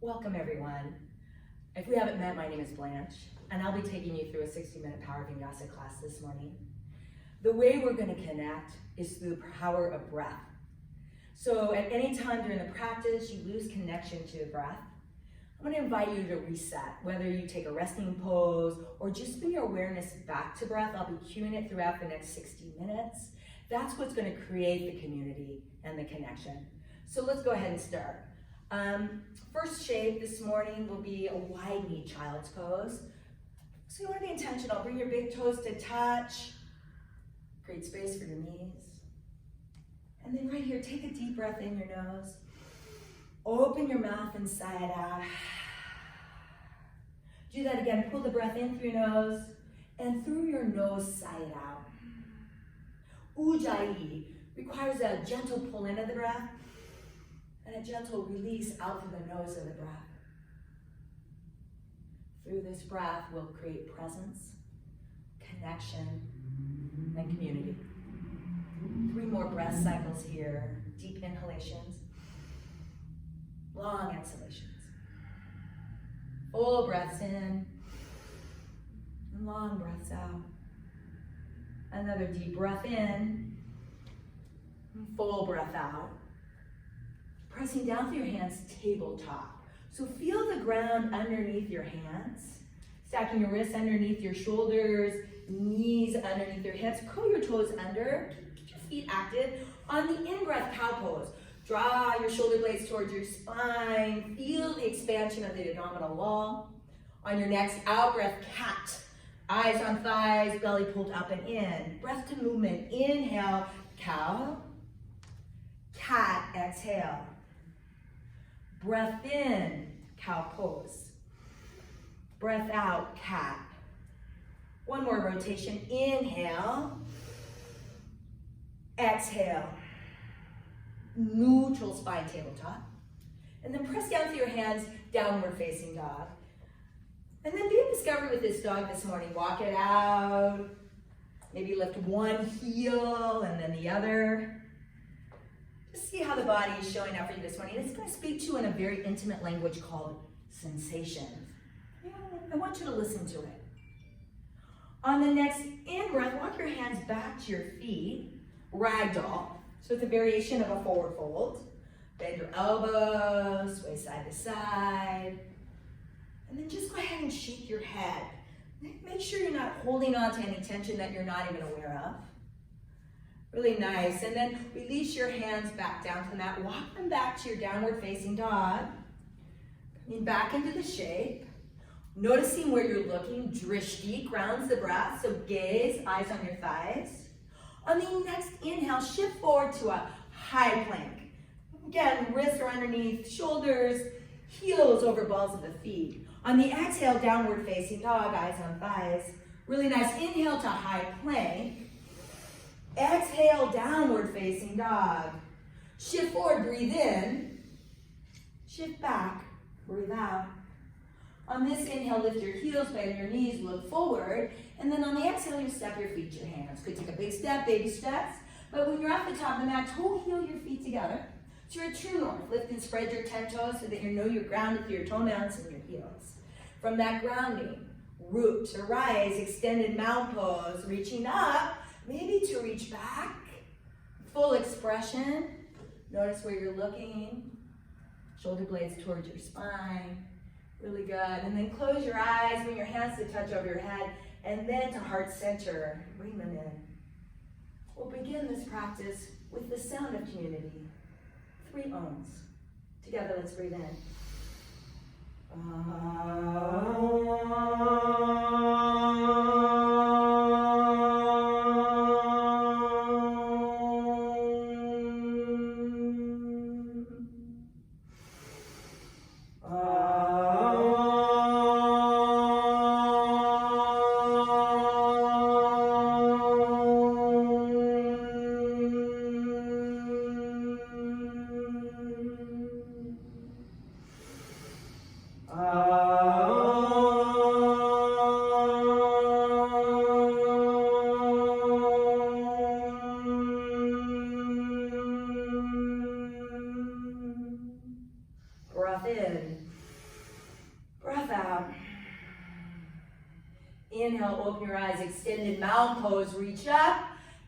Welcome everyone. If we haven't met, my name is Blanche, and I'll be taking you through a 60-minute power VINYASA class this morning. The way we're going to connect is through the power of breath. So at any time during the practice you lose connection to your breath, I'm going to invite you to reset, whether you take a resting pose or just bring your awareness back to breath. I'll be cueing it throughout the next 60 minutes. That's what's going to create the community and the connection. So let's go ahead and start. First shape this morning will be a Whiny child's pose. So you want to be intentional. Bring your big toes to touch. Create space for your knees. And then right here, take a deep breath in your nose. Open your mouth and sigh it out. Do that again. Pull the breath in through your nose and through your nose, sigh it out. Ujjayi requires a gentle pull in of the breath and a gentle release out through the nose of the breath. Through this breath, we'll create presence, connection, and community. 3 more breath cycles here. Deep inhalations, long exhalations. Full breaths in, and long breaths out. Another deep breath in, and full breath out. Pressing down through your hands, tabletop. So feel the ground underneath your hands. Stacking your wrists underneath your shoulders, knees underneath your hips. Curl your toes under, keep your feet active. On the in-breath, cow pose. Draw your shoulder blades towards your spine. Feel the expansion of the abdominal wall. On your next out-breath, cat. Eyes on thighs, belly pulled up and in. Breath to movement. Inhale, cow. Cat, exhale. Breath in, cow pose. Breath out, cat. One more rotation. Inhale. Exhale. Neutral spine tabletop. And then press down through your hands, downward facing dog. And then be in discovery with this dog this morning. Walk it out. Maybe lift one heel and then the other. Just see how the body is showing up for you this morning. It's going to speak to you in a very intimate language called sensation. I want you to listen to it. On the next in-breath, walk your hands back to your feet. Ragdoll. So it's a variation of a forward fold. Bend your elbows, sway side to side. And then just go ahead and shake your head. Make sure you're not holding on to any tension that you're not even aware of. Really nice. And then release your hands back down to the mat. Walk them back to your downward facing dog. Coming back into the shape. Noticing where you're looking. Drishti grounds the breath. So gaze, eyes on your thighs. On the next inhale, shift forward to a high plank. Again, wrists are underneath shoulders, heels over balls of the feet. On the exhale, downward facing dog, eyes on thighs. Really nice. Inhale to high plank. Exhale, downward facing dog. Shift forward, breathe in. Shift back, breathe out. On this inhale, lift your heels, bend your knees, look forward. And then on the exhale, you step your feet to your hands. Could take a big step, baby steps. But when you're at the top of the mat, toe heel your feet together. So you're a true north. Lift and spread your 10 toes so that you know you're grounded through your toenails and your heels. From that grounding, root to rise, extended mound pose, reaching up, maybe to reach back. Full expression. Notice where you're looking. Shoulder blades towards your spine. Really good. And then close your eyes, bring your hands to touch over your head, and then to heart center. Bring them in. We'll begin this practice with the sound of community. 3 ohms. Together, let's breathe in. Breath in. breath out. Inhale, open your eyes, extended mountain pose, reach up.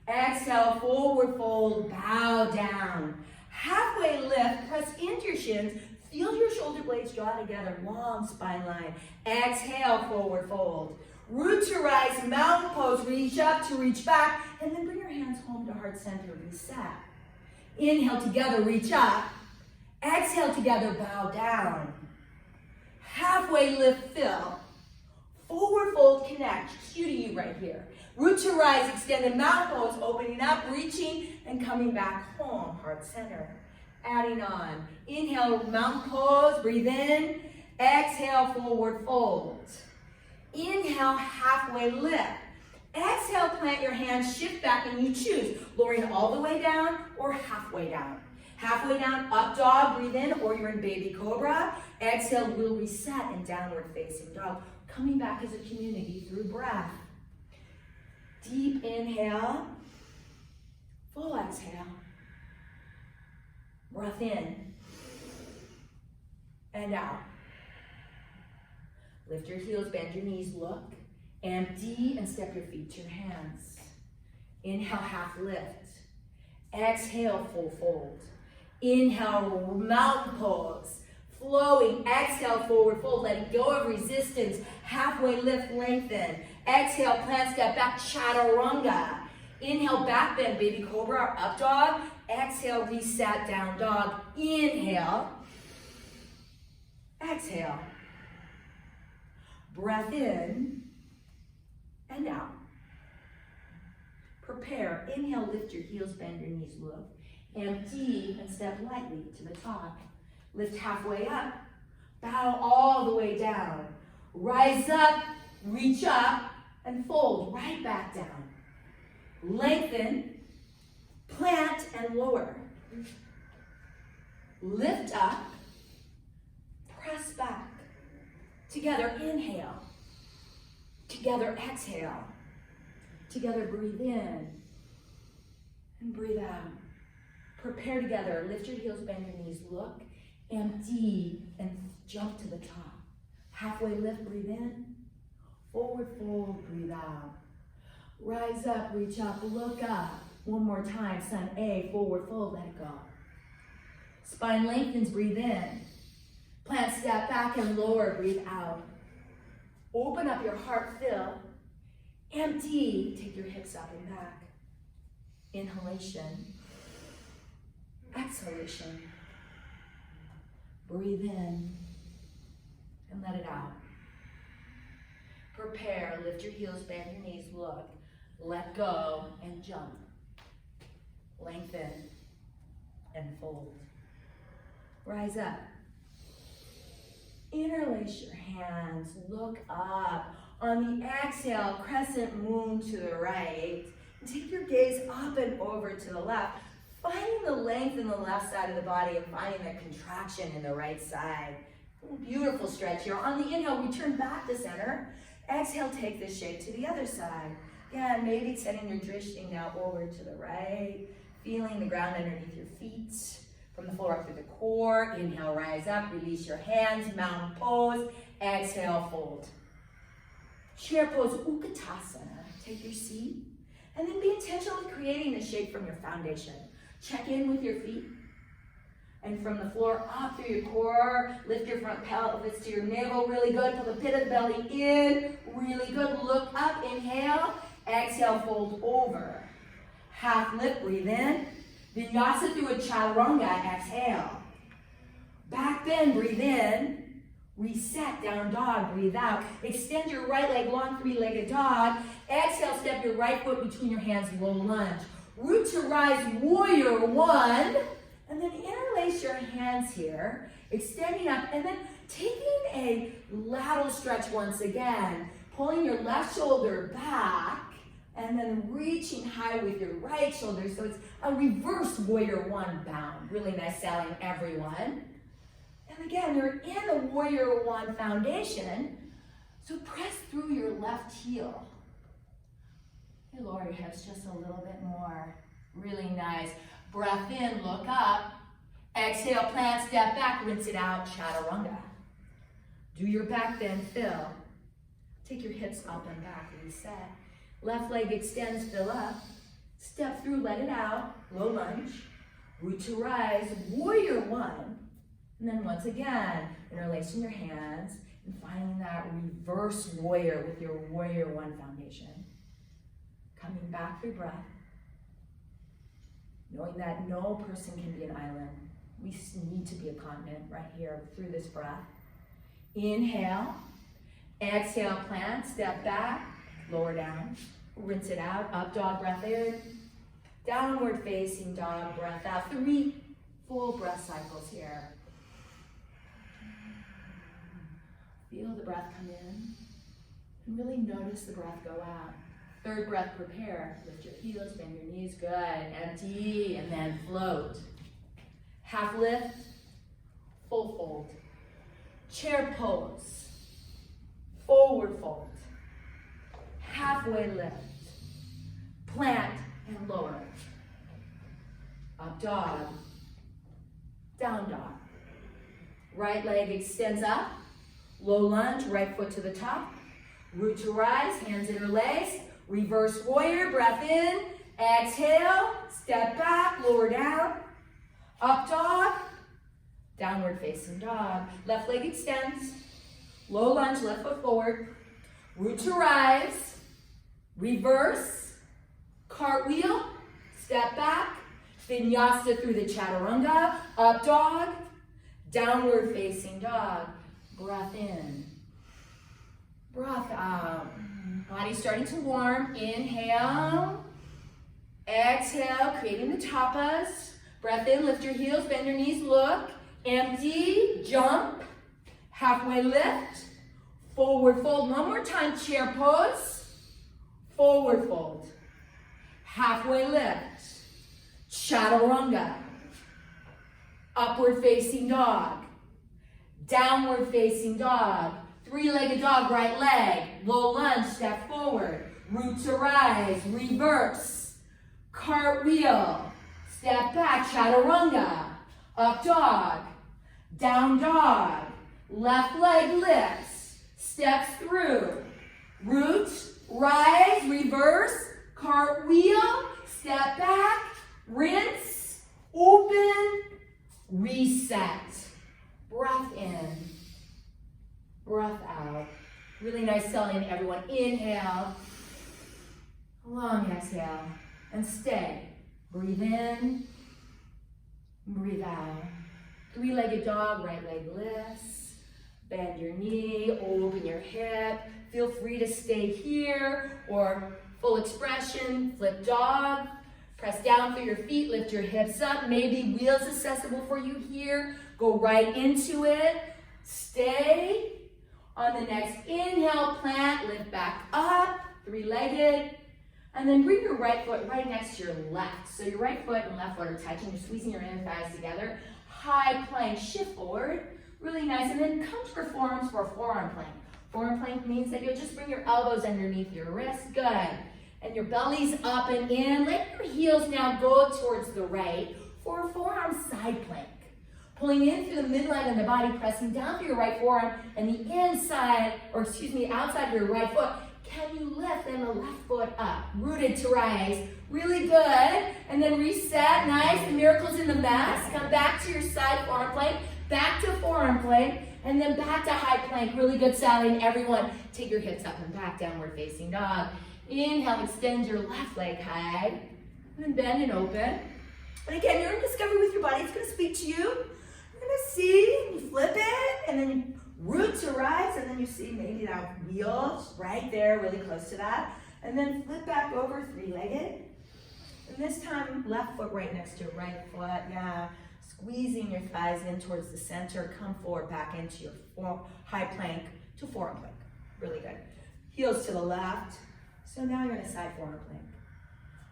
Exhale, forward fold, bow down. Halfway lift, press into your shins, feel your shoulder blades draw together, long spine line. Exhale, forward fold. Root to rise, mountain pose, reach up to reach back, and then bring your hands home to heart center, reset. Inhale together, reach up. Exhale together, bow down. Halfway lift, fill. Forward fold, connect, Q to you right here. Root to rise, extended mountain pose, opening up, reaching, and coming back home, heart center. Adding on. Inhale, mountain pose, breathe in. Exhale, forward fold. Inhale, halfway lift. Exhale, plant your hands, shift back, and you choose. Lowering all the way down or halfway down. Halfway down, up dog, breathe in, or you're in baby cobra. Exhale, we'll reset in downward facing dog. Coming back as a community through breath. Deep inhale, full exhale. Breath in and out. Lift your heels, bend your knees, look. Empty and step your feet to your hands. Inhale, half lift. Exhale, full fold. Inhale, mountain pose. Flowing, exhale, forward fold, letting go of resistance. Halfway lift, lengthen. Exhale, plant, step back, chaturanga. Inhale, back bend, baby cobra, or up dog. Exhale, reset, down dog. Inhale. Exhale. Breath in and out. Prepare. Inhale, lift your heels, bend your knees, look. Empty and step lightly to the top. Lift halfway up. Bow all the way down. Rise up, reach up, and fold right back down. Lengthen, plant, and lower. Lift up, press back. Together, inhale. Together, exhale. Together, breathe in and breathe out. Prepare together. Lift your heels, bend your knees, look. Empty and jump to the top. Halfway lift, breathe in. Forward fold, breathe out. Rise up, reach up, look up. One more time, sun A, forward fold, let it go. Spine lengthens, breathe in. Plant, step back and lower, breathe out. Open up your heart, fill. Empty, take your hips up and back. Inhalation. Exhalation. Breathe in and let it out. Prepare, lift your heels, bend your knees, look. Let go and jump. Lengthen and fold. Rise up. Interlace your hands, look up. On the exhale, crescent moon to the right. And take your gaze up and over to the left. Finding the length in the left side of the body and finding the contraction in the right side. Beautiful stretch here. On the inhale, return back to center. Exhale, take this shape to the other side. Again, maybe sending your drishting now over to the right. Feeling the ground underneath your feet. From the floor up through the core. Inhale, rise up, release your hands, mountain pose. Exhale, fold. Chair pose, Utkatasana. Take your seat. And then be intentionally creating the shape from your foundation. Check in with your feet. And from the floor up through your core, lift your front pelvis to your navel, really good. Pull the pit of the belly in, really good. Look up, inhale. Exhale, fold over. Half lift, breathe in. Vinyasa through a chaturanga, exhale. Back bend, breathe in. Reset, down dog, breathe out. Extend your right leg, long three-legged dog. Exhale, step your right foot between your hands, low lunge. Root to rise, warrior one. And then interlace your hands here, extending up, and then taking a lateral stretch once again. Pulling your left shoulder back, and then reaching high with your right shoulder. So it's a reverse warrior one bound. Really nice selling, everyone. And again, you're in the warrior one foundation. So press through your left heel. You lower your hips just a little bit more. Really nice. Breath in, look up. Exhale, plant, step back, rinse it out, chaturanga. Do your back bend, fill. Take your hips up and back, reset. Left leg extends, fill up. Step through, let it out. Low lunge. Root to rise, warrior one. And then once again, interlacing your hands and finding that reverse warrior with your warrior one foundation. Coming back through breath. Knowing that no person can be an island. We need to be a continent right here through this breath. Inhale. Exhale, plant, step back, lower down. Rinse it out. Up dog, breath in. Downward facing dog, breath out. 3 full breath cycles here. Feel the breath come in. And really notice the breath go out. 3rd breath, prepare. Lift your heels, bend your knees, good. Empty, and then float. Half lift, full fold. Chair pose. Forward fold. Halfway lift. Plant and lower. Up dog. Down dog. Right leg extends up. Low lunge, right foot to the top. Root to rise, hands interlace. Reverse warrior, breath in. Exhale, step back, lower down. Up dog. Downward facing dog. Left leg extends. Low lunge, left foot forward. Root to rise. Reverse. Cartwheel. Step back. Vinyasa through the chaturanga. Up dog. Downward facing dog. Breath in. Breath out. Body starting to warm. Inhale. Exhale, creating the tapas. Breath in, lift your heels, bend your knees, look. Empty, jump. Halfway lift. Forward fold. One more time, chair pose. Forward fold. Halfway lift. Chaturanga. Upward facing dog. Downward facing dog. 3-legged dog, right leg. Low lunge, step forward. Root to rise, reverse. Cartwheel. Step back, chaturanga. Up dog. Down dog. Left leg lifts. Steps through. Root, rise, reverse. Cartwheel. Step back. Rinse. Open. Reset. Breath in. Breath out. Really nice selling, everyone. Inhale. Long exhale. And stay. Breathe in. Breathe out. 3-legged dog, right leg lifts. Bend your knee, open your hip. Feel free to stay here or full expression, flip dog. Press down through your feet, lift your hips up. Maybe wheels accessible for you here. Go right into it. Stay. On the next inhale, plant, lift back up, 3-legged. And then bring your right foot right next to your left. So your right foot and left foot are touching. You're squeezing your inner thighs together. High plank, shift forward. Really nice. And then come to your forearms for a forearm plank. Forearm plank means that you'll just bring your elbows underneath your wrists. Good. And your belly's up and in. Let your heels now go towards the right for a forearm side plank. Pulling in through the midline of the body, pressing down through your right forearm and the outside of your right foot. Can you lift then the left foot up? Rooted to rise. Really good. And then reset. Nice. The miracle's in the mess. Come back to your side forearm plank. Back to forearm plank. And then back to high plank. Really good, Sally. And everyone, take your hips up and back, downward facing dog. Inhale, extend your left leg high. And then bend and open. And again, you're in discovery with your body. It's going to speak to you. You're going to see, you flip it, and then you root to rise, and then you see maybe that wheels right there, really close to that. And then flip back over, 3-legged. And this time, left foot right next to your right foot. Yeah. Squeezing your thighs in towards the center. Come forward, back into your high plank to forearm plank. Really good. Heels to the left. So now you're in a side forearm plank.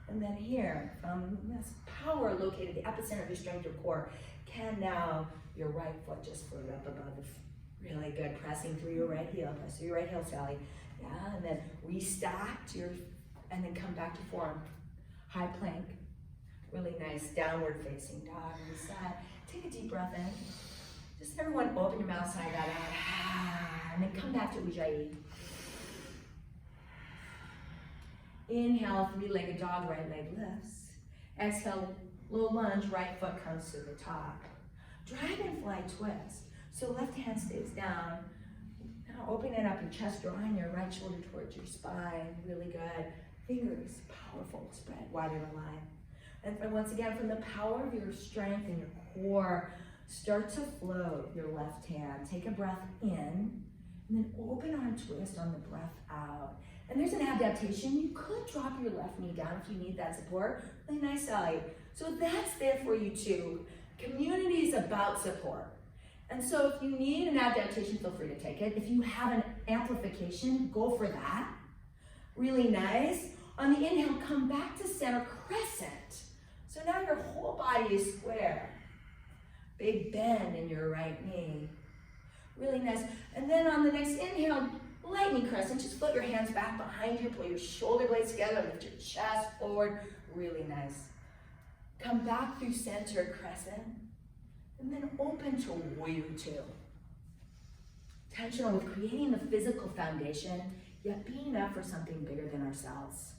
And then here, from this power located, the epicenter of your strength, your core, can now your right foot just float up above the really good, pressing through your right heel. Press through your right heel, Sally. Yeah, and then restack to and then come back to forearm. High plank. Really nice, downward facing dog. Reset. Take a deep breath in. Just everyone open your mouth, sigh that out. And then come back to Ujjayi. Inhale, three-legged dog, right leg lifts. Exhale, low lunge, right foot comes to the top. Dragonfly twist. So left hand stays down. Now opening up your chest, drawing your right shoulder towards your spine. Really good. Fingers, powerful, spread wider the line. And once again, from the power of your strength and your core, start to float your left hand. Take a breath in, and then open arm twist on the breath out. And there's an adaptation. You could drop your left knee down if you need that support. Really nice, Sally. So that's there for you too. Community is about support. And so if you need an adaptation, feel free to take it. If you have an amplification, go for that. Really nice. On the inhale, come back to center crescent. So now your whole body is square. Big bend in your right knee. Really nice. And then on the next inhale, lightning crescent. Just float your hands back behind you. Pull your shoulder blades together. Lift your chest forward. Really nice. Come back through center crescent. And then open to warrior two. Intentional with creating the physical foundation, yet being up for something bigger than ourselves.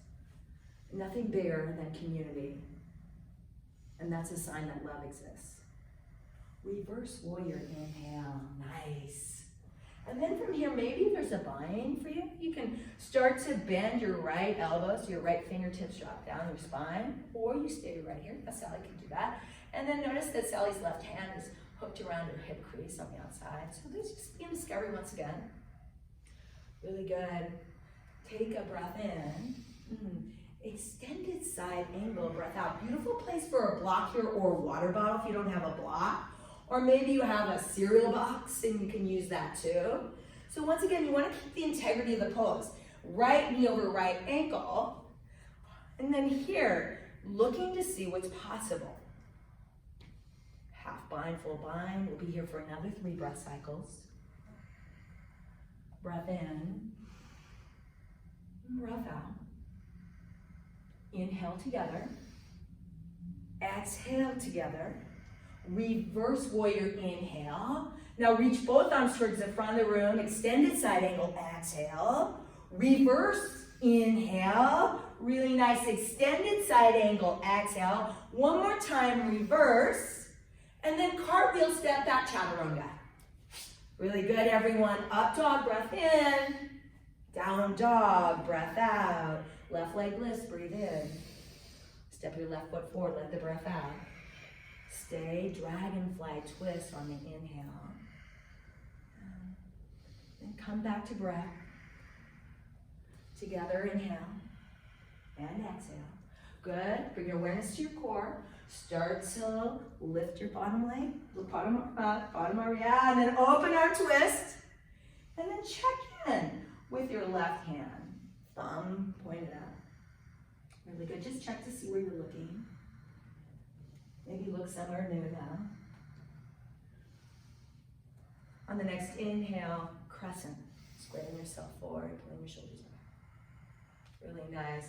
Nothing bigger than community. And that's a sign that love exists. Reverse warrior inhale, nice. And then from here, maybe there's a bind for you. You can start to bend your right elbow, so your right fingertips drop down your spine, or you stay right here. Sally can do that. And then notice that Sally's left hand is hooked around her hip crease on the outside. So let's just begin discovery once again. Really good. Take a breath in. Extended side angle, breath out. Beautiful place for a block here or a water bottle if you don't have a block. Or maybe you have a cereal box and you can use that too. So once again, you want to keep the integrity of the pose. Right knee over right ankle. And then here, looking to see what's possible. Half bind, full bind. We'll be here for another 3 breath cycles. Breath in. Breath out. Inhale together. Exhale together. Reverse warrior inhale. Now reach both arms towards the front of the room. Extended side angle, exhale. Reverse inhale. Really nice extended side angle, exhale. One more time, reverse. And then cartwheel, step back, chaturanga. Really good, everyone. Up dog, breath in. Down dog, breath out. Left leg lifts, breathe in. Step your left foot forward, let the breath out. Stay, dragonfly twist on the inhale. And come back to breath. Together, inhale and exhale. Good, bring your awareness to your core. Start to lift your bottom leg, bottom arm, yeah, and then open our twist. And then check in with your left hand. Thumb pointed out. Really good, just check to see where you're looking. Maybe look somewhere new now. On the next inhale, crescent. Squaring yourself forward, pulling your shoulders back. Really nice.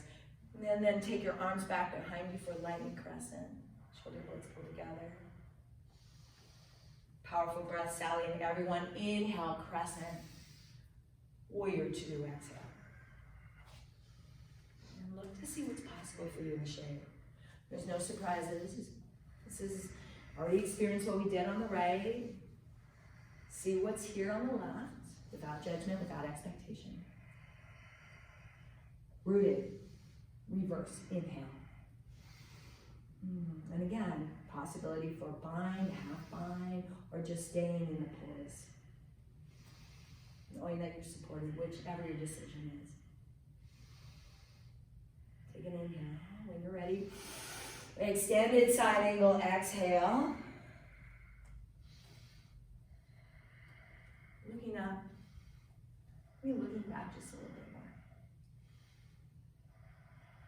And then take your arms back behind you for lightning crescent. Shoulder blades pull together. Powerful breath, Sally and everyone. Inhale, crescent. Warrior two, exhale. And look to see what's possible for you in the shape. There's no surprises. This is already experienced what we did on the right. See what's here on the left, without judgment, without expectation. Rooted, reverse, inhale. And again, possibility for bind, half bind, or just staying in the pose. Knowing that you're supported, whichever your decision is. Take an inhale when you're ready. Extended side angle, exhale. Looking up. Maybe looking back just a little bit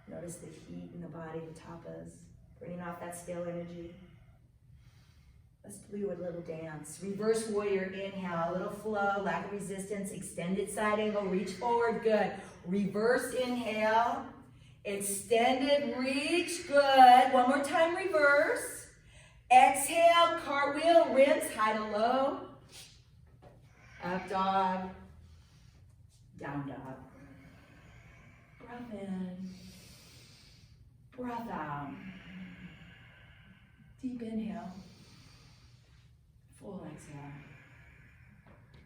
more. Notice the heat in the body, the tapas. Bringing off that stale energy. Let's do a little dance. Reverse warrior, inhale, a little flow, lack of resistance, extended side angle, reach forward, good. Reverse inhale, extended reach, good. One more time, reverse. Exhale, cartwheel, rinse, high to low. Up dog, down dog. Breath in, breath out. Deep inhale, full exhale.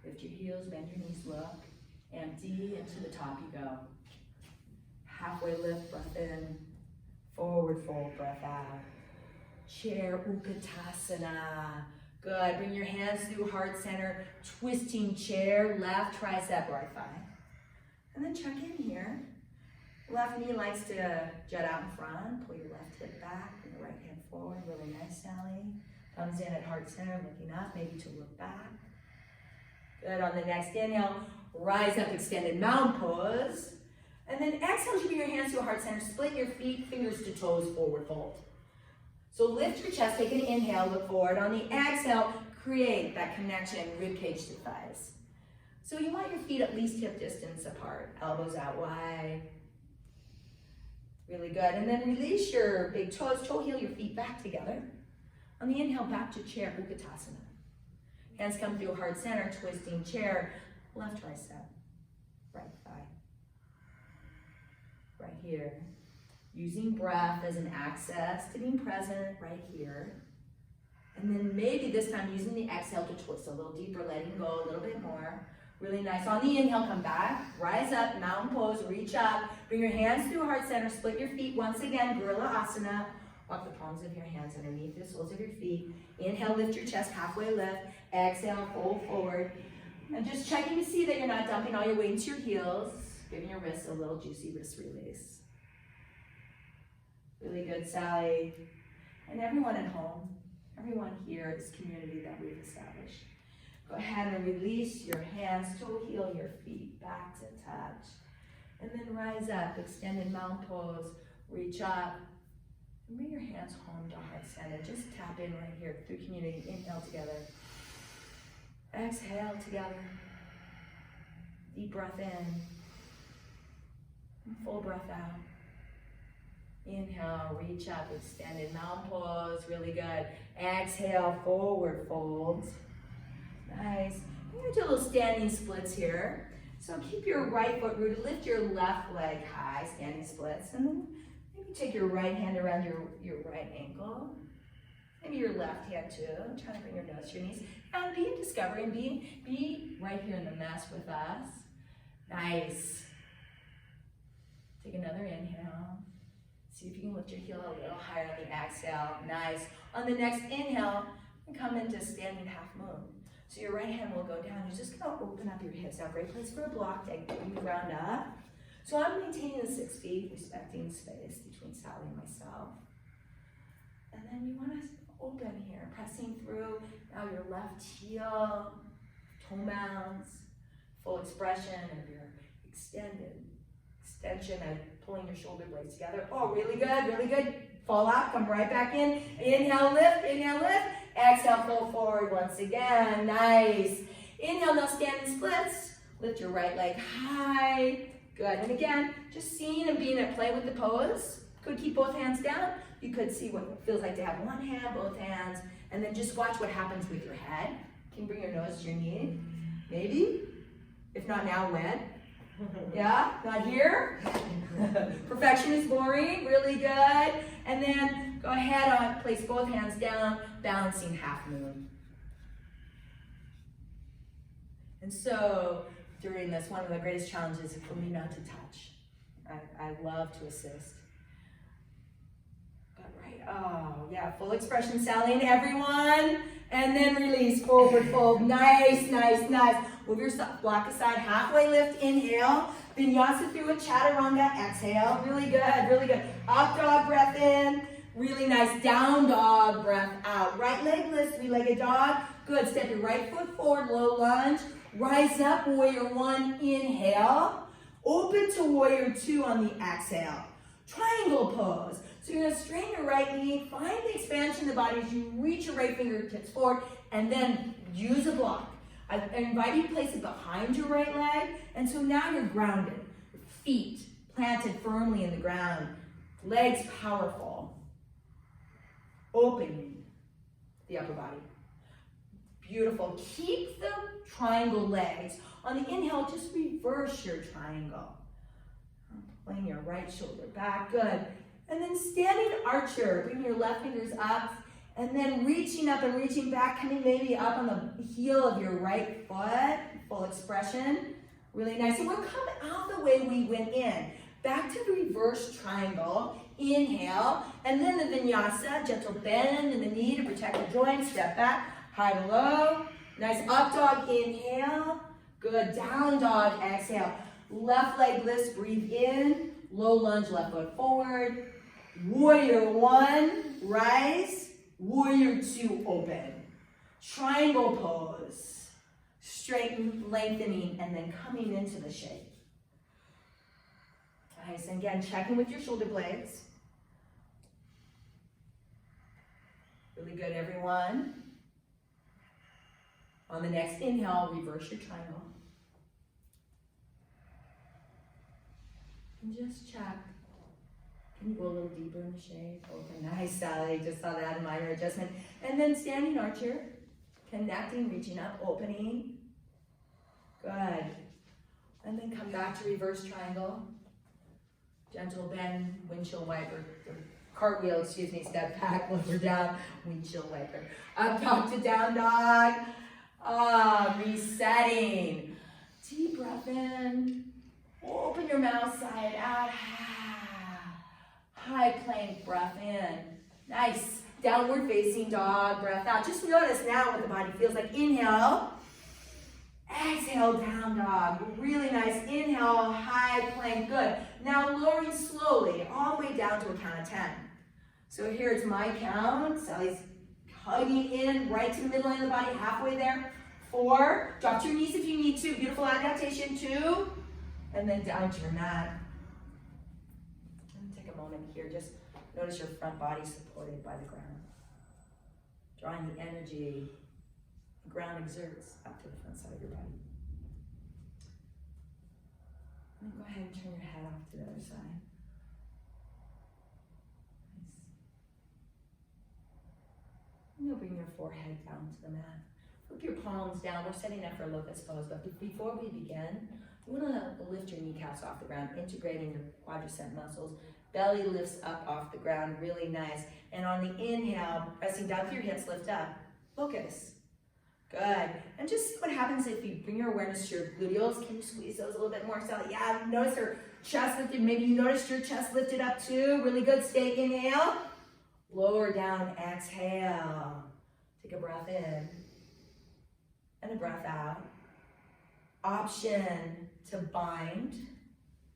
Lift your heels, bend your knees, look. Empty, into the top you go. Halfway lift, breath in. Forward fold, breath out. Chair Utkatasana. Good, bring your hands through heart center. Twisting chair, left tricep, right thigh. And then check in here. Left knee likes to jut out in front. Pull your left hip back, bring your right hand forward. Really nice, Sally. Thumbs in at heart center, looking up, maybe to look back. Good, on the next inhale, rise up, extended mountain pose. And then exhale, you bring your hands to a heart center, split your feet, fingers to toes, forward fold. So lift your chest, take an inhale, look forward. On the exhale, create that connection, rib cage to thighs. So you want your feet at least hip distance apart, elbows out wide. Really good. And then release your big toes, toe heel your feet back together. On the inhale, back to chair, Utkatasana. Hands come through heart center, twisting chair, left tricep, right thigh. Right here. Using breath as an access to being present right here. And then maybe this time using the exhale to twist a little deeper, letting go a little bit more. Really nice. On the inhale, come back, rise up, mountain pose, reach up, bring your hands through heart center, split your feet once again, Gorilla Asana. Walk the palms of your hands underneath the soles of your feet. Inhale, lift your chest, halfway lift. Exhale, fold forward. And just checking to see that you're not dumping all your weight into your heels, giving your wrists a little juicy wrist release. Really good, Sally. And everyone at home, everyone here, this community that we've established. Go ahead and release your hands, toe heel your feet back to touch. And then rise up, extended mountain pose, reach up. And bring your hands home to heart center. Just tap in right here through community. Inhale together. Exhale together. Deep breath in. Full breath out. Inhale, reach up, extended mountain pose. Really good. Exhale, forward fold. Nice. We're going to do little standing splits here. So keep your right foot rooted. Lift your left leg high, standing splits. And then maybe take your right hand around your right ankle. Maybe your left hand too. Try to bring your nose to your knees. And be in discovery and be right here in the mess with us. Nice. Take another inhale. See if you can lift your heel a little higher on the exhale. Nice. On the next inhale, you come into standing half moon. So your right hand will go down. You're just going to open up your hips. Now, great place for a block. Take you round up. So I'm maintaining the 6 feet, respecting space between Sally and myself. And then you want to open here, pressing through. Now your left heel, toe mounds, full expression of your extension of pulling your shoulder blades together. Oh, really good, really good. Fall out, come right back in. Inhale, lift, exhale, fold forward once again. Nice. Inhale, now standing splits. Lift your right leg high. Good, and again, just seeing and being at play with the pose. Could keep both hands down. You could see what it feels like to have one hand, both hands, and then just watch what happens with your head. Can you bring your nose to your knee? Maybe. If not now, when? Yeah, not here. Perfection is boring, really good. And then go ahead, place both hands down, balancing half moon. And so during this, one of the greatest challenges is for me not to touch. I love to assist. But right, oh yeah, full expression, Sally and everyone. And then release, forward fold. Nice, nice, nice. Move your block aside, halfway lift, inhale. Vinyasa through a chaturanga, exhale. Really good, really good. Up dog, breath in. Really nice. Down dog, breath out. Right leg lifts, 3-legged dog. Good, step your right foot forward, low lunge. Rise up, warrior 1, inhale. Open to warrior 2 on the exhale. Triangle pose. So you're gonna straighten your right knee, find the expansion of the body as you reach your right fingertips forward, and then use a block. I invite you to place it behind your right leg, and so now you're grounded. Feet planted firmly in the ground, legs powerful. Open the upper body. Beautiful. Keep the triangle legs. On the inhale, just reverse your triangle. Pulling your right shoulder back, good. And then standing archer, bring your left fingers up, and then reaching up and reaching back, coming maybe up on the heel of your right foot, full expression. Really nice. So we're coming out the way we went in. Back to the reverse triangle. Inhale, and then the vinyasa, gentle bend in the knee to protect the joints. Step back, high to low. Nice up dog, inhale. Good, down dog, exhale. Left leg lifts, breathe in. Low lunge, left foot forward. Warrior one, rise. Warrior two, open. Triangle pose. Straighten, lengthening, and then coming into the shape. Nice, and again, checking with your shoulder blades. Really good, everyone. On the next inhale, reverse your triangle. And just check. Can you go a little deeper in the shape? Open. Nice, Sally. Just saw that minor adjustment. And then standing archer. Connecting, reaching up, opening. Good. And then come back to reverse triangle. Gentle bend, windshield wiper. Cartwheel, excuse me, step back, lower down, windshield wiper. Up dog to down dog. Resetting. Deep breath in. Open your mouth, side out. High plank, breath in. Nice. Downward facing dog, breath out. Just notice now what the body feels like. Inhale. Exhale, down dog. Really nice. Inhale, high plank. Good. Now lowering slowly all the way down to a count of 10. So here it's my count. Sally's hugging in right to the middle of the body, halfway there. 4. Drop to your knees if you need to. Beautiful adaptation. 2. And then down to your mat. And take a moment here. Just notice your front body supported by the ground. Drawing the energy the ground exerts up to the front side of your body. And then go ahead and turn your head off to the other side. Nice. And you'll bring your forehead down to the mat. Flip your palms down. We're setting up for locust pose, but before we begin, you want to lift your kneecaps off the ground, integrating your quadricep muscles. Belly lifts up off the ground, really nice. And on the inhale, pressing down through your hips, lift up. Locust. Good. And just see what happens if you bring your awareness to your gluteals. Can you squeeze those a little bit more, Sally? Yeah, notice her chest lifted. Maybe you noticed your chest lifted up too. Really good. Stay, inhale. Lower down, exhale. Take a breath in. And a breath out. Option to bind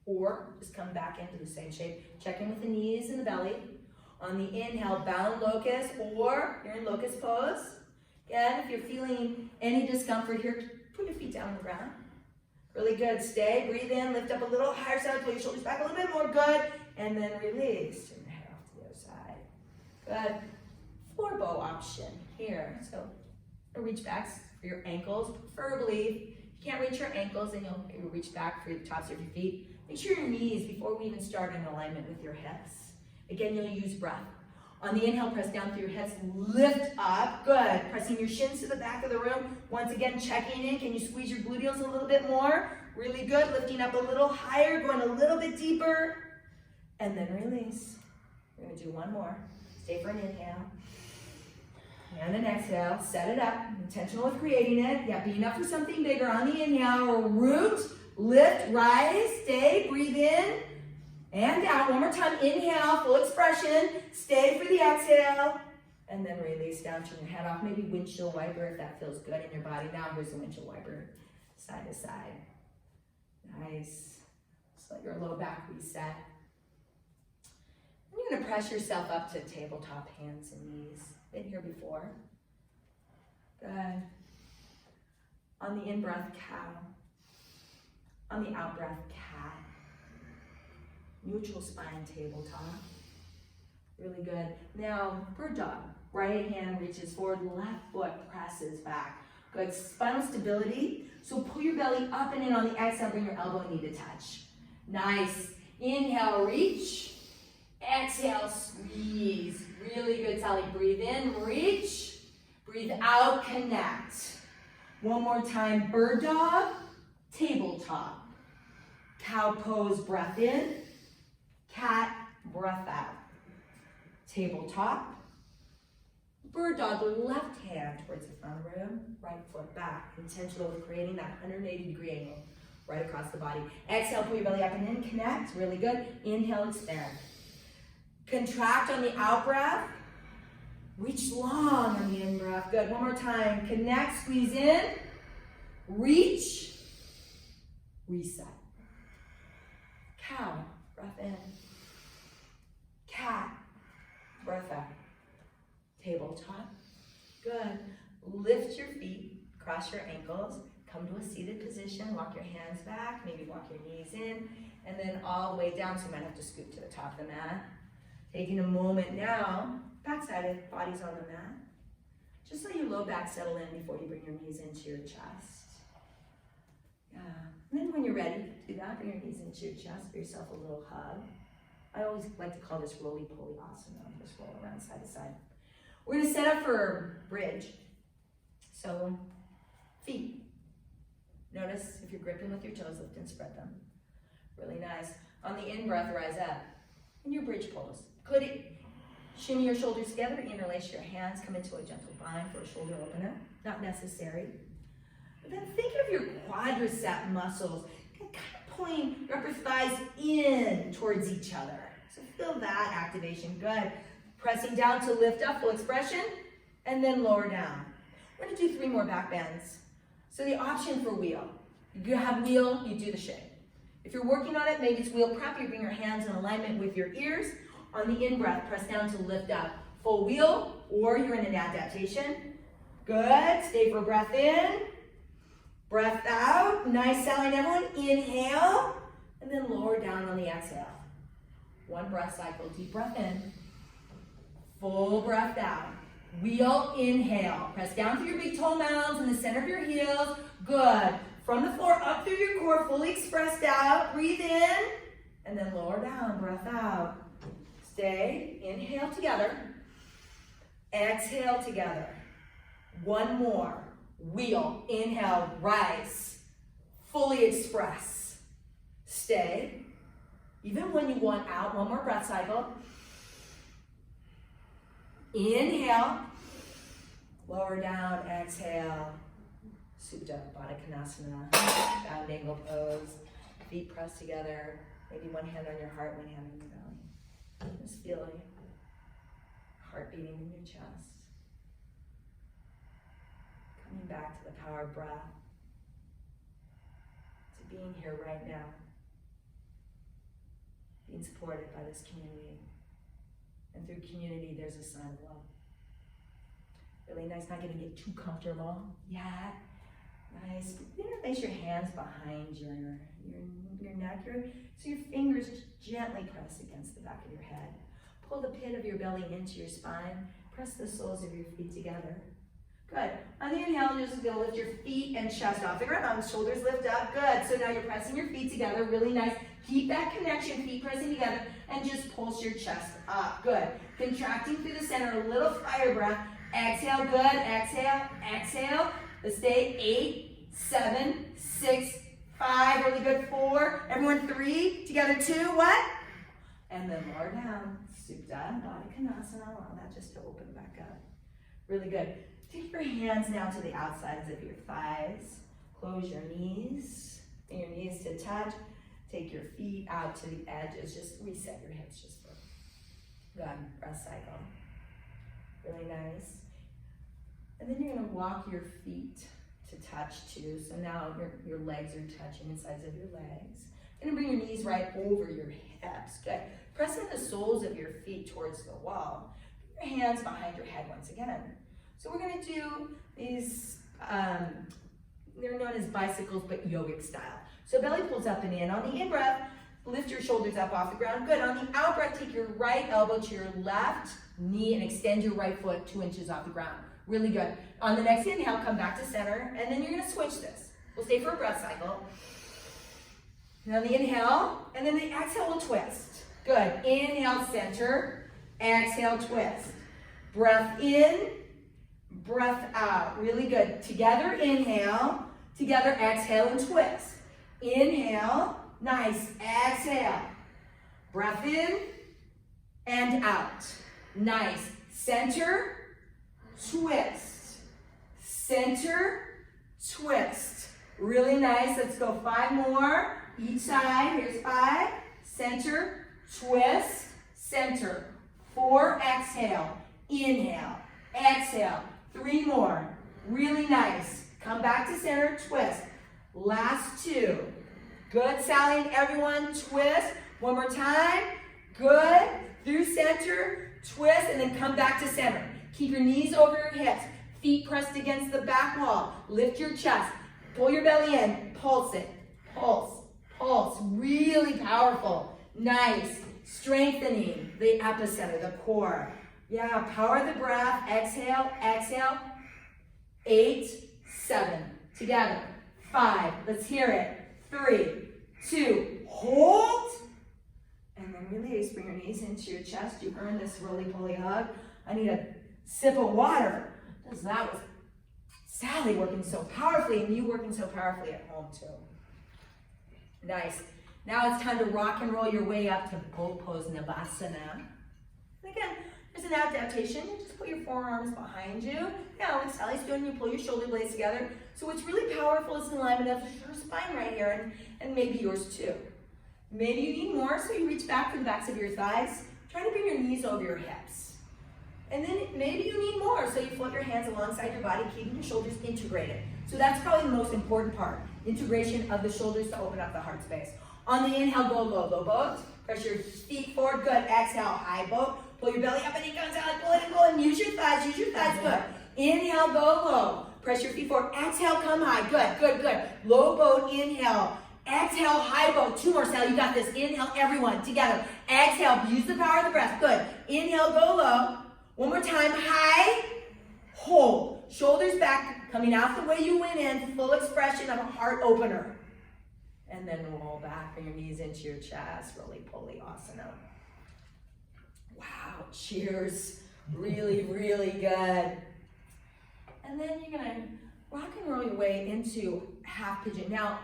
or just come back into the same shape. Check in with the knees and the belly. On the inhale, bound locust, or you're in locust pose. Again, if you're feeling any discomfort here, put your feet down on the ground. Really good. Stay, breathe in, lift up a little higher side, pull your shoulders back a little bit more. Good. And then release. Turn your head off to the other side. Good. Floor bow option here. So reach back for your ankles, preferably. If you can't reach your ankles, then you'll reach back for the tops of your feet. Make sure your knees, before we even start, in alignment with your hips. Again, you'll use breath. On the inhale, press down through your hips, lift up. Good. Pressing your shins to the back of the room. Once again, checking in. Can you squeeze your gluteals a little bit more? Really good. Lifting up a little higher, going a little bit deeper. And then release. We're going to do one more. Stay for an inhale. And an exhale. Set it up. Intentional with creating it. Yeah, being up for something bigger. On the inhale, root, lift, rise, stay, breathe in. And down. One more time. Inhale, full expression. Stay for the exhale. And then release down. Turn your head off. Maybe windshield wiper if that feels good in your body. Now here's the windshield wiper. Side to side. Nice. Just let your low back reset. And you're going to press yourself up to tabletop, hands and knees. Been here before. Good. On the in-breath, cow. On the out-breath, cat. Neutral spine, tabletop. Really good. Now, bird dog. Right hand reaches forward, left foot presses back. Good. Spinal stability. So pull your belly up and in on the exhale, bring your elbow and knee to touch. Nice. Inhale, reach. Exhale, squeeze. Really good, Sally. Breathe in, reach. Breathe out, connect. One more time, bird dog, tabletop. Cow pose, breath in. Cat, breath out. Tabletop. Bird dog, left hand towards the front room, right foot back. Intentional with creating that 180-degree angle right across the body. Exhale, pull your belly up and in, connect, really good. Inhale, expand. Contract on the out breath. Reach long on the in breath. Good, one more time. Connect, squeeze in, reach, reset. Cow, breath in. Cat, breath out. Tabletop. Good. Lift your feet, cross your ankles, come to a seated position, walk your hands back, maybe walk your knees in, and then all the way down, so you might have to scoot to the top of the mat. Taking a moment now, back-sided, body's on the mat. Just let your low back settle in before you bring your knees into your chest. Yeah. And then when you're ready, do that, bring your knees into your chest, give yourself a little hug. I always like to call this roly-poly asana, just roll around side to side. We're gonna set up for bridge. So, feet. Notice if you're gripping with your toes, lift and spread them. Really nice. On the in-breath, rise up. In your bridge pose. Could it shimmy your shoulders together, interlace your hands, come into a gentle bind for a shoulder opener. Not necessary. But then think of your quadricep muscles, kind of pulling your upper thighs in towards each other. So feel that activation, good. Pressing down to lift up, full expression, and then lower down. We're gonna do 3 more back bends. So the option for wheel. You have wheel, you do the shape. If you're working on it, maybe it's wheel prep, you bring your hands in alignment with your ears. On the in-breath, press down to lift up. Full wheel, or you're in an adaptation. Good, stay for breath in. Breath out, nice selling everyone. Inhale, and then lower down on the exhale. 1 breath cycle, deep breath in. Full breath out. Wheel, inhale. Press down through your big toe mounds in the center of your heels. Good. From the floor up through your core, fully expressed out. Breathe in, and then lower down, breath out. Stay, inhale together. Exhale together. 1 more. Wheel, inhale, rise. Fully express. Stay. Even when you want out, 1 more breath cycle. Inhale, lower down, exhale, Supine Twist, down angle pose, feet pressed together, maybe 1 hand on your heart, 1 hand on your belly. Just feeling heart beating in your chest. Coming back to the power of breath, to being here right now, being supported by this community. And through community, there's a sign of love. Really nice, not gonna get too comfortable. Yeah, nice. Interlace your hands behind your neck. So your fingers just gently press against the back of your head. Pull the pit of your belly into your spine. Press the soles of your feet together. Good. On the inhale, you're just gonna lift your feet and chest off the ground. Shoulders lift up, good. So now you're pressing your feet together, really nice. Keep that connection, feet pressing together, and just pulse your chest up, good. Contracting through the center, a little fire breath. Exhale, good, exhale, exhale. Let's stay, 8, 7, 6, 5, really good, 4. Everyone, 3, together, 2, what? And then lower down, Supine Twist. Allow that just to open back up. Really good. Take your hands now to the outsides of your thighs. Close your knees. Bring your knees to touch. Take your feet out to the edges. Just reset your hips just for good. Breath cycle. Really nice. And then you're going to walk your feet to touch too. So now your legs are touching the sides of your legs. You're going to bring your knees right over your hips. Good. Pressing the soles of your feet towards the wall. Put your hands behind your head once again. So we're going to do these, they're known as bicycles, but yogic style. So belly pulls up and in. On the in-breath, lift your shoulders up off the ground. Good. On the out-breath, take your right elbow to your left knee and extend your right foot 2 inches off the ground. Really good. On the next inhale, come back to center, and then you're going to switch this. We'll stay for a breath cycle. And on the inhale, and then the exhale will twist. Good. Inhale, center. Exhale, twist. Breath in. breath out. Really good. Together, inhale. Together, exhale and twist. Inhale. Nice. Exhale. Breath in and out. Nice. Center, twist. Center, twist. Really nice. Let's go 5 more. Each side. Here's 5. Center, twist, center. 4, exhale. Inhale. Exhale. 3 more. Really nice. Come back to center, twist. Last 2. Good, Sally and everyone. Twist. One more time. Good. Through center, twist, and then come back to center. Keep your knees over your hips. Feet pressed against the back wall. Lift your chest. Pull your belly in. Pulse it. Pulse. Pulse. Really powerful. Nice. Strengthening the epicenter, the core. Yeah, power the breath. Exhale, exhale. 8, 7. Together. 5. Let's hear it. 3, 2. Hold. And then release. Bring your knees into your chest. You earned this roly-poly hug. I need a sip of water. Because that was Sally working so powerfully and you working so powerfully at home too. Nice. Now it's time to rock and roll your way up to boat pose Navasana. And again, there's an adaptation. You just put your forearms behind you. Now, like Sally's doing, you pull your shoulder blades together. So what's really powerful is the alignment of your spine right here, and maybe yours too. Maybe you need more, so you reach back for the backs of your thighs. Try to bring your knees over your hips. And then maybe you need more, so you float your hands alongside your body, keeping your shoulders integrated. So that's probably the most important part, integration of the shoulders to open up the heart space. On the inhale, go low, low boat. Press your feet forward, good. Exhale, high boat. Pull your belly up and it comes out, pull it and pull it. Use your thighs, good. Inhale, go low. Press your feet forward. Exhale, come high, good. Low boat, inhale. Exhale, high boat. 2 more, Sally, you got this. Inhale, everyone, together. Exhale, use the power of the breath, good. Inhale, go low. One more time, high, hold. Shoulders back, coming out the way you went in, full expression of a heart opener. And then roll back, bring your knees into your chest, roly-poly asana. Wow, cheers. Really, really good. And then you're gonna rock and roll your way into half pigeon. Now,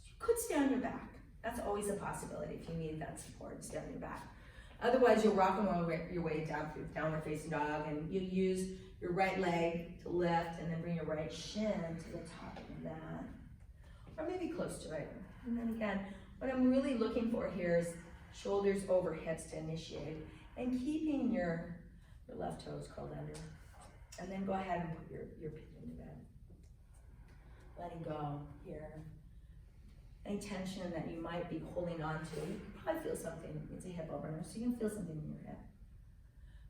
you could stay on your back. That's always a possibility if you need that support, stay on your back. Otherwise, you'll rock and roll your way down through downward facing dog, and you use your right leg to lift, and then bring your right shin to the top of the mat, or maybe close to it. And then again, what I'm really looking for here is shoulders over hips to initiate, and keeping your left toes curled under. And then go ahead and put your pigeon to bed. Letting go here. Any tension that you might be holding on to, you can probably feel something. It's a hip opener, so you can feel something in your hip.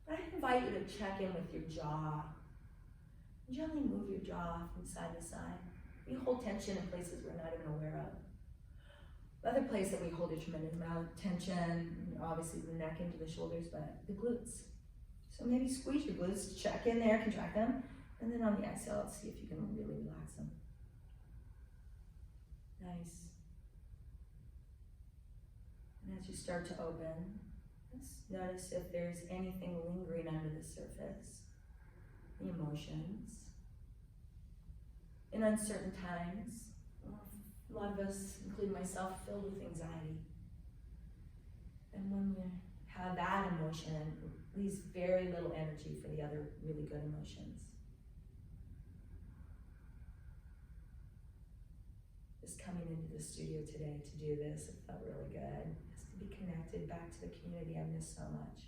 But I invite you to check in with your jaw. Gently move your jaw from side to side. We hold tension in places we're not even aware of. The other place that we hold a tremendous amount of tension, obviously the neck into the shoulders, but the glutes. So maybe squeeze your glutes, check in there, contract them, and then on the exhale, let's see if you can really relax them. Nice. And as you start to open, just notice if there's anything lingering under the surface, the emotions. In uncertain times, a lot of us, including myself, filled with anxiety. And when you have that emotion, it leaves very little energy for the other really good emotions. Just coming into the studio today to do this, it felt really good. Just to be connected back to the community I miss so much.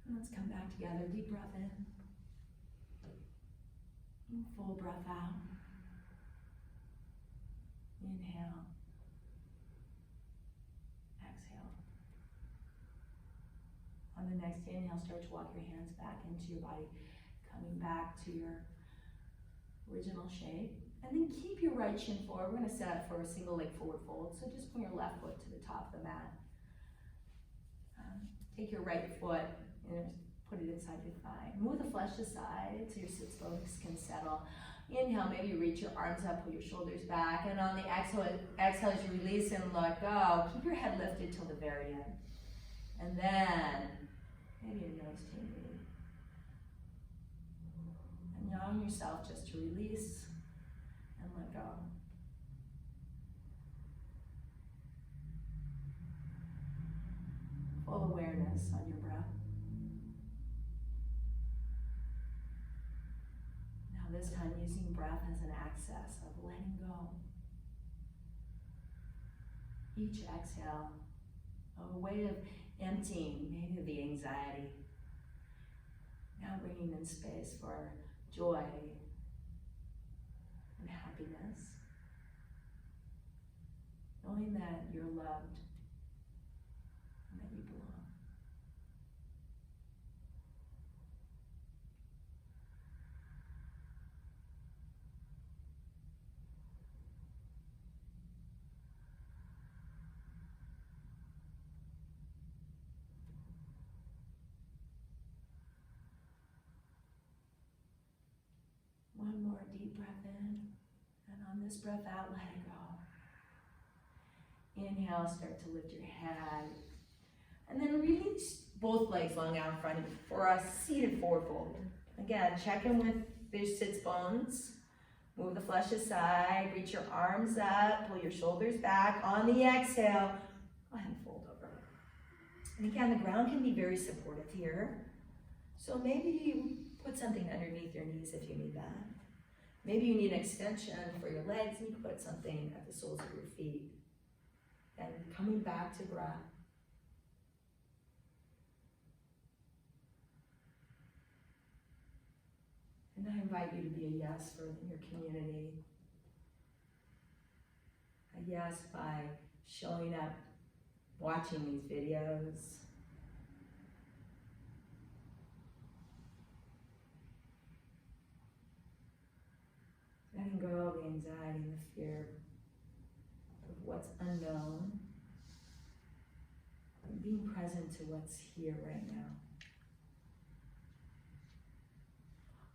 Let's come back together. Deep breath in. And full breath out. Inhale. Exhale. On the next inhale, start to walk your hands back into your body, coming back to your original shape. And then keep your right shin forward. We're going to set up for a single leg forward fold. So just bring your left foot to the top of the mat. Take your right foot Put it inside your thigh. Move the flesh aside so your sits bones can settle. Inhale, maybe you reach your arms up, pull your shoulders back, and on the exhale as you release and let go, keep your head lifted till the very end. And then, maybe your nose to your knee. And allowing yourself just to release and let go. Full awareness on your breath. Now this time using breath as an access of letting go. Each exhale, a way of emptying maybe the anxiety. Now bringing in space for joy and happiness. Knowing that you're loved and that you belong. One more deep breath in, and on this breath out, let it go. Inhale, start to lift your head, and then release both legs long out in front for a seated forward fold. Again, check in with your sits bones. Move the flesh aside, reach your arms up, pull your shoulders back. On the exhale, go ahead and fold over. And again, the ground can be very supportive here. So maybe you put something underneath your knees if you need that. Maybe you need an extension for your legs, and you put something at the soles of your feet. And coming back to breath. And I invite you to be a yes for your community. A yes by showing up, watching these videos. Letting go of the anxiety and the fear of what's unknown. And being present to what's here right now.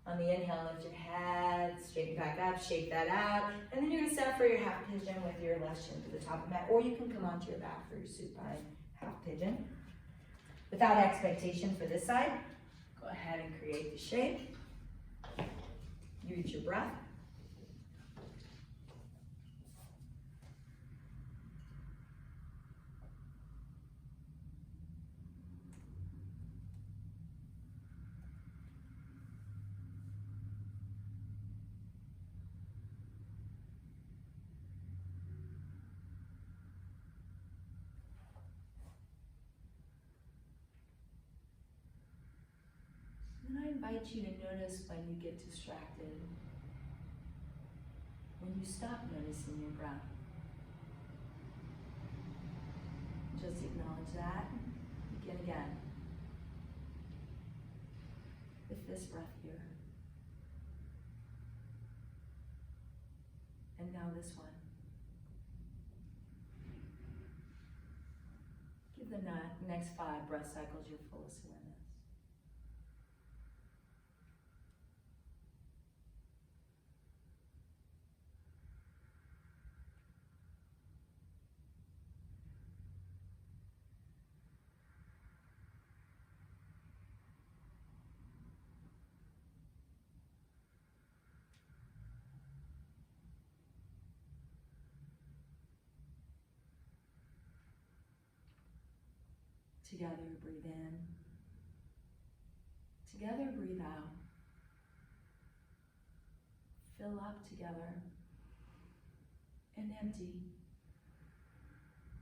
On the inhale, lift your head, straighten back up, shake that out. And then you're gonna set up for your half pigeon with your left shin to the top of the mat. Or you can come onto your back for your supine half pigeon. Without expectation for this side, go ahead and create the shape. Use your breath. And I invite you to notice when you get distracted, when you stop noticing your breath. Just acknowledge that. Begin again. With this breath here. And now this one. Give the next 5 breath cycles your fullest awareness. Together, breathe in. Together, breathe out. Fill up together and empty.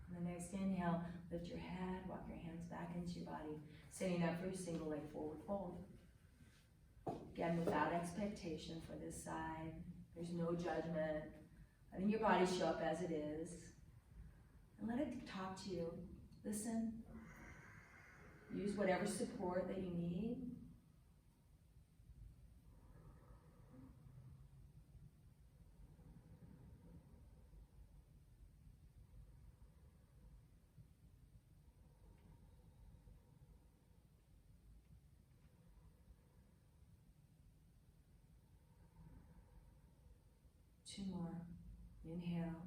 On the next inhale, lift your head, walk your hands back into your body, setting up for your single leg forward fold. Again, without expectation for this side. There's no judgment. Letting your body show up as it is. And let it talk to you. Listen. Use whatever support that you need. 2 more. Inhale.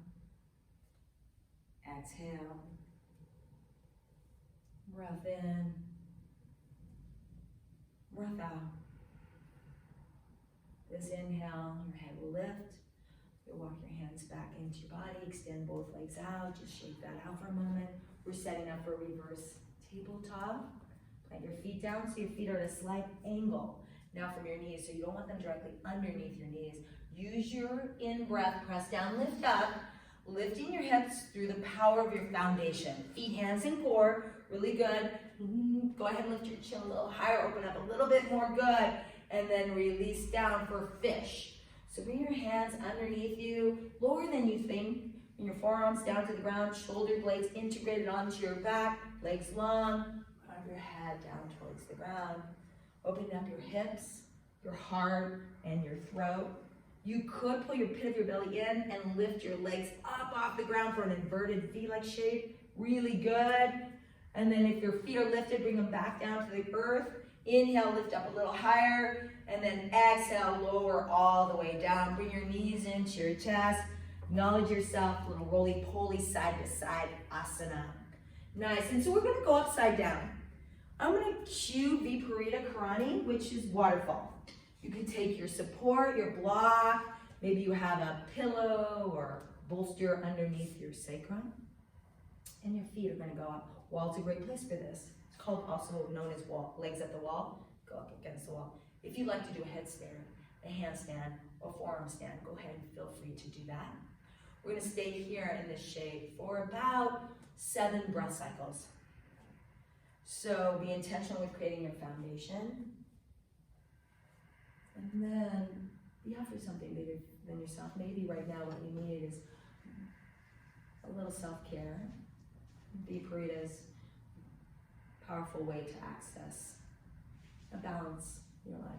Exhale. Breath in. Breath out. This inhale, your head will lift. You'll walk your hands back into your body, extend both legs out, just shake that out for a moment. We're setting up for reverse tabletop. Plant your feet down so your feet are at a slight angle. Now from your knees, so you don't want them directly underneath your knees. Use your in-breath, press down, lift up, lifting your hips through the power of your foundation. Feet, hands, and core, really good. Go ahead and lift your chin a little higher, open up a little bit more, good. And then release down for fish. So bring your hands underneath you, lower than you think. Bring your forearms down to the ground, shoulder blades integrated onto your back, legs long, crown of your head down towards the ground. Open up your hips, your heart, and your throat. You could pull your pit of your belly in and lift your legs up off the ground for an inverted V-like shape. Really good. And then if your feet are lifted, bring them back down to the earth. Inhale, lift up a little higher, and then exhale, lower all the way down. Bring your knees into your chest. Acknowledge yourself, little roly-poly side-to-side asana. Nice, and so we're gonna go upside down. I'm gonna cue Viparita Karani, which is waterfall. You can take your support, your block, maybe you have a pillow or bolster underneath your sacrum, and your feet are gonna go up. Wall's a great place for this. It's called also known as wall, legs at the wall. Go up against the wall. If you'd like to do a headstand, a handstand, or forearm stand, go ahead and feel free to do that. We're gonna stay here in this shape for about 7 breath cycles. So be intentional with creating your foundation. And then be out for something bigger than yourself. Maybe right now what you need is a little self-care. Viparita's powerful way to access a balance in your life.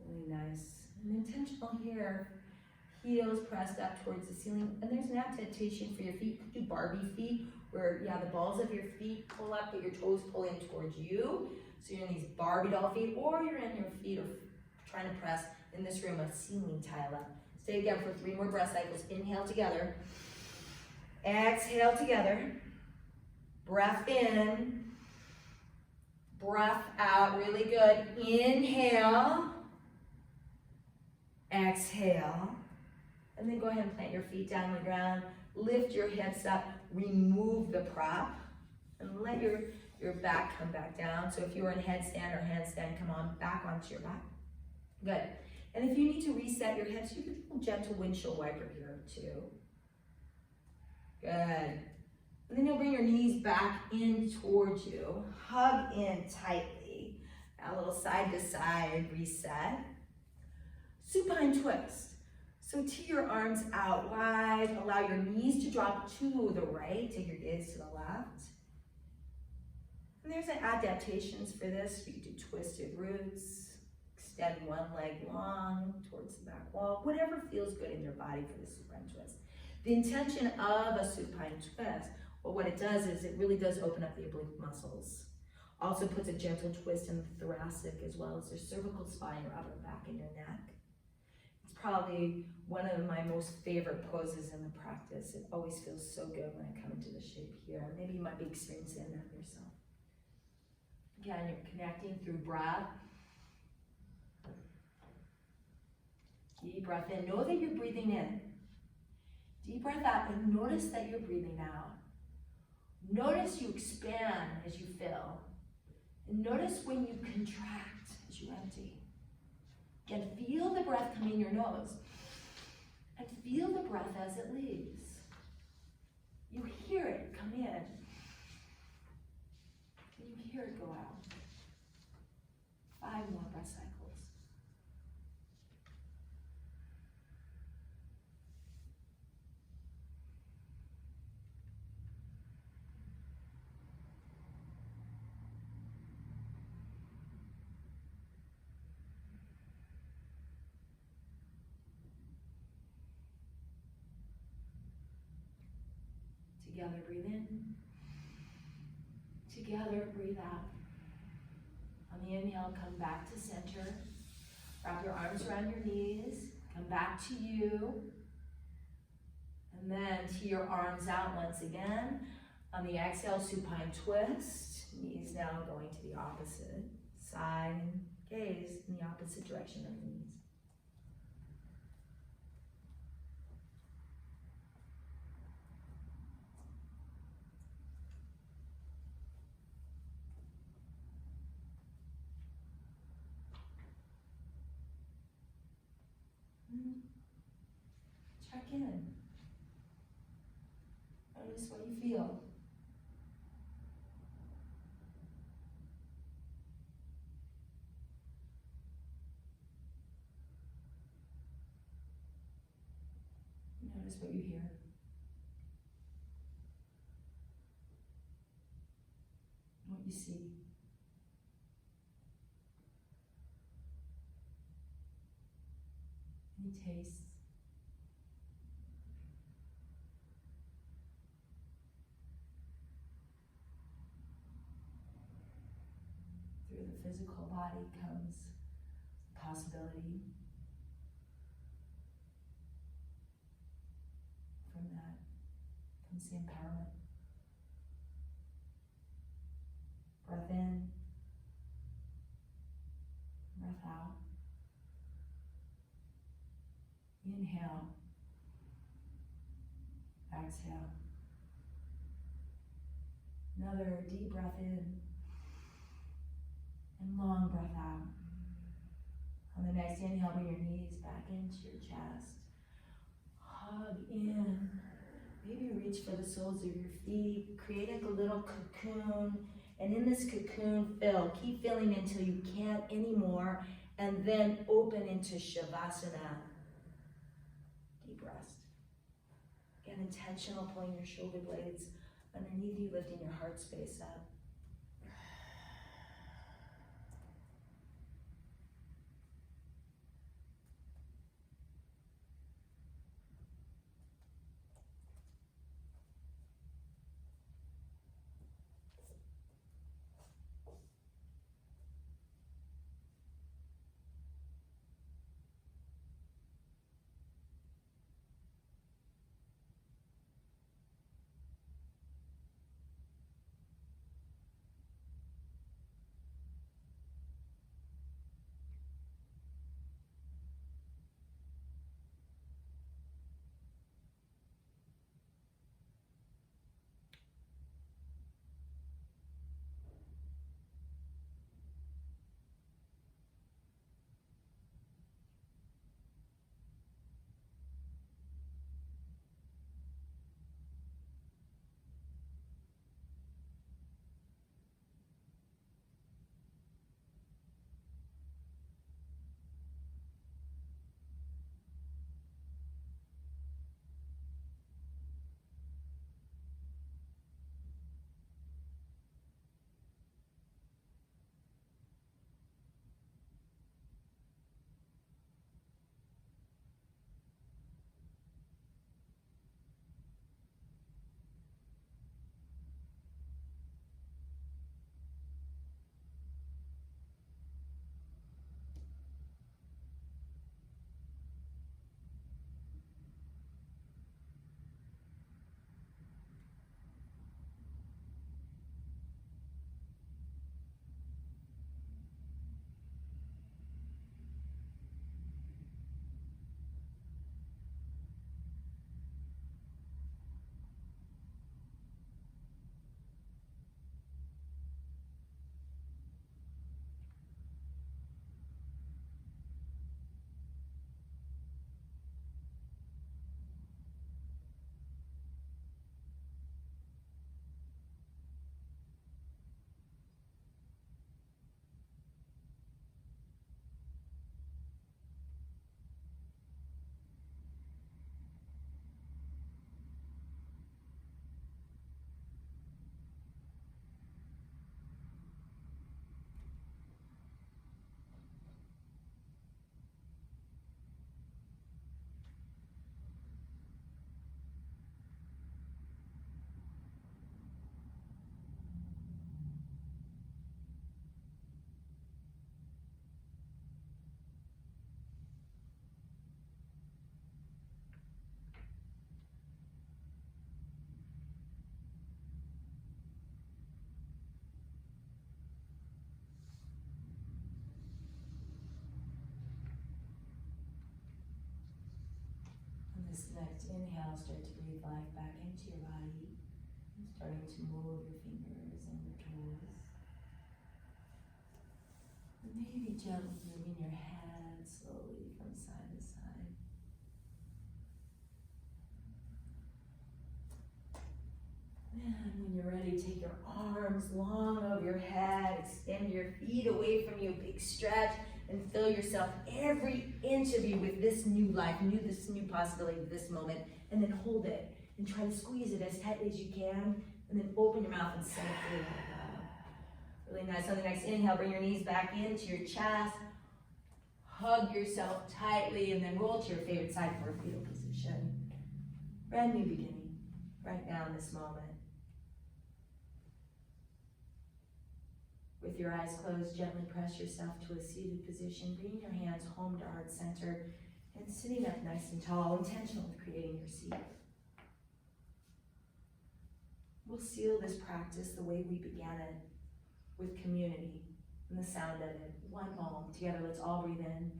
Really nice. And intentional here. Heels pressed up towards the ceiling. And there's an adaptation for your feet. You could do Barbie feet, where the balls of your feet pull up, but your toes pull in towards you. So you're in these Barbie doll feet, or you're in your feet or trying to press, in this room, a ceiling tile up. Stay again for 3 more breath cycles. Inhale together. Exhale together. Breath in. Breath out. Really good. Inhale. Exhale. And then go ahead and plant your feet down on the ground. Lift your hips up. Remove the prop. And let your back come back down. So if you're in headstand or handstand, come on back onto your back. Good. And if you need to reset your hips, you can do a gentle windshield wiper here too. Good. And then you'll bring your knees back in towards you. Hug in tightly. A little side to side reset. Supine twist. So tee your arms out wide. Allow your knees to drop to the right. Take your gaze to the left. And there's adaptations for this. You can do twisted roots. Extend one leg long towards the back wall. Whatever feels good in your body for the supine twist. The intention of a supine twist, well, what it does is it really does open up the oblique muscles. Also puts a gentle twist in the thoracic as well as your cervical spine, your upper back, and your neck. It's probably one of my most favorite poses in the practice. It always feels so good when I come into the shape here. Maybe you might be experiencing that yourself. Again, you're connecting through breath. Deep breath in. Know that you're breathing in. Deep breath out and notice that you're breathing out. Notice you expand as you fill. And notice when you contract as you empty. Again, feel the breath come in your nose. And feel the breath as it leaves. You hear it come in. And you hear it go out. 5 more breath cycles. Together, breathe in. Together, breathe out. On On the inhale, come back to center. Wrap your arms around your knees. Come back to you. And then to your arms out once again. On the exhale, supine twist. Knees now going to the opposite side and gaze in the opposite direction of the knees. Check in. Notice what you feel. Notice what you hear. What you see. Any tastes. Through the physical body comes possibility. From that comes the empowerment. Breath in, breath out. Inhale, exhale. Another deep breath in and long breath out. On the next inhale, bring your knees back into your chest. Hug in. Maybe reach for the soles of your feet. Create like a little cocoon. And in this cocoon, fill. Keep filling until you can't anymore. And then open into Shavasana. Deep rest. Get intentional, pulling your shoulder blades underneath you, lifting your heart space up. This next inhale, start to breathe life back into your body. Starting to move your fingers and your toes. And maybe gently moving your hands slowly from side to side. And when you're ready, take your arms long over your head, extend your feet away from you, big stretch, and fill yourself, every inch of you, with this new life, this new possibility, this moment, and then hold it, and try to squeeze it as tightly as you can, and then open your mouth and simply let go. Really nice. On the next inhale, bring your knees back into your chest, hug yourself tightly, and then roll to your favorite side for a fetal position. Brand new beginning, right now in this moment. With your eyes closed, gently press yourself to a seated position. Bring your hands home to heart center and sitting up nice and tall, intentional with creating your seat. We'll seal this practice the way we began it, with community and the sound of it. One moment together, let's all breathe in.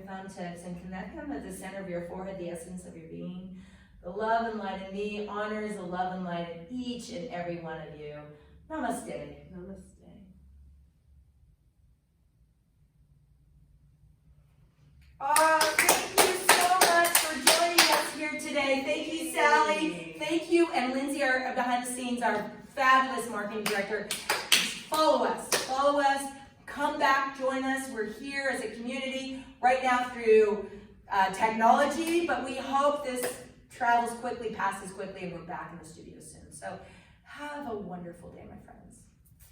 Thumbtips and connect them at the center of your forehead, the essence of your being. The love and light in me honors the love and light in each and every one of you. Namaste. Namaste. Thank you so much for joining us here today. Thank you, Sally. Thank you, and Lindsay, our behind the scenes, our fabulous marketing director. Follow us. Follow us. Come back, join us. We're here as a community right now through technology, but we hope this travels quickly, passes quickly, and we're back in the studio soon. So have a wonderful day, my friends.